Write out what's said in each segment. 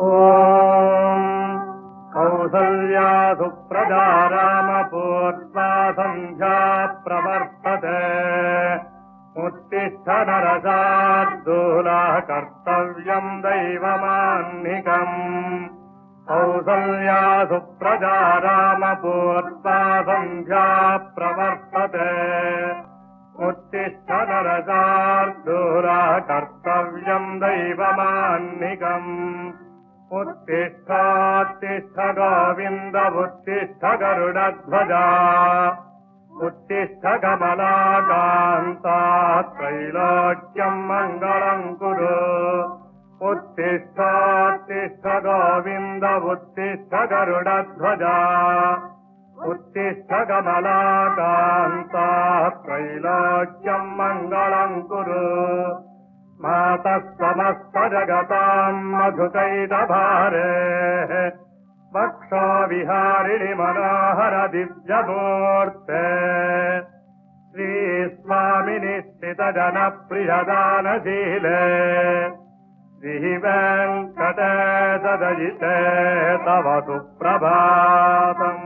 ఓం కౌసల్యా సుప్రజా రామపూర్వా సంధ్యా ప్రవర్తతే ఉత్తిష్ఠ నరశార్దూలా కర్తవ్యం దైవమాన్నికం కౌసల్యా సుప్రజా రామపూర్వా సంధ్యా ప్రవర్తతే ఉత్తిష్ఠ నరశార్దూలా కర్తవ్యం దైవమాన్నికం उत्तिष्ठोत्तिष्ठ गोविन्द उत्तिष्ठ गरुडध्वजा उत्तिष्ठ कमलाकान्ता त्रैलोक्यम् मङ्गलम् कुरु उत्तिष्ठोत्तिष्ठ गोविन्द उत्तिष्ठ गरुडध्वजा उत्तिष्ठ कमलाकान्ता त्रैलोक्यम् मङ्गलम् कुरु मातः समस्त जगताम् मधुकैटभारे वक्षो विहारिणि मनोहर दिव्यमूर्ते श्रीस्वामिनि स्थितजनप्रियदानशीले श्रीवेङ्कटेशदयिते तव सुप्रभातम्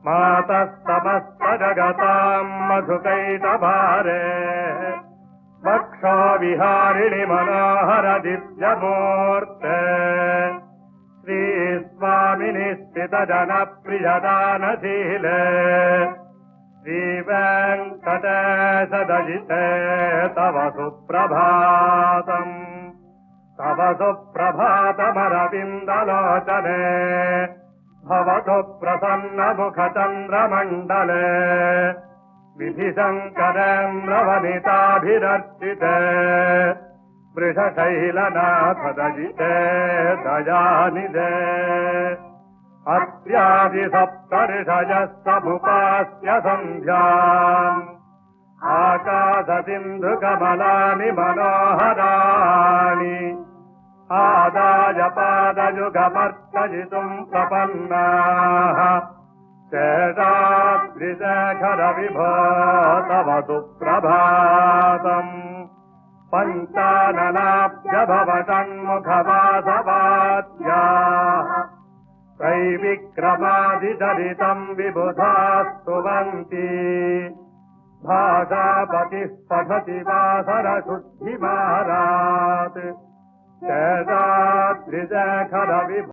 मातः समस्त जगताम् मधुकैटभारे वक्षो विहारिणि मनोहर दिव्यमूर्ते श्रीस्वामिनि स्थितजनप्रियदानशीले श्रीवेङ्कटेशदयिते तव सुप्रभातम् तव सुप्रभातमरविन्दलोचने भवतु प्रसन्नमुखचन्द्रमण्डले विधिशङ्करेन्द्रवनिताभिरर्चिते वृषशैलनाथदयिते दयानिधे अत्यादिसप्तऋषयः समुपास्य सन्ध्याम् आकाशसिन्धुकमलानि मनोहराणि आदाय पादयुगमर्चयितुम् प्रपन्नाः शेषाद्रिशेखर विभो तव सुप्रभातम् पञ्चाननाभ्यभवषण्मुखवासवाद्याः त्रैविक्रमादिचरितम् विबुधा स्तुवन्ति भाषापतिः पठति वासरशुद्धिमारात् शेषाद्रिशेखर विभो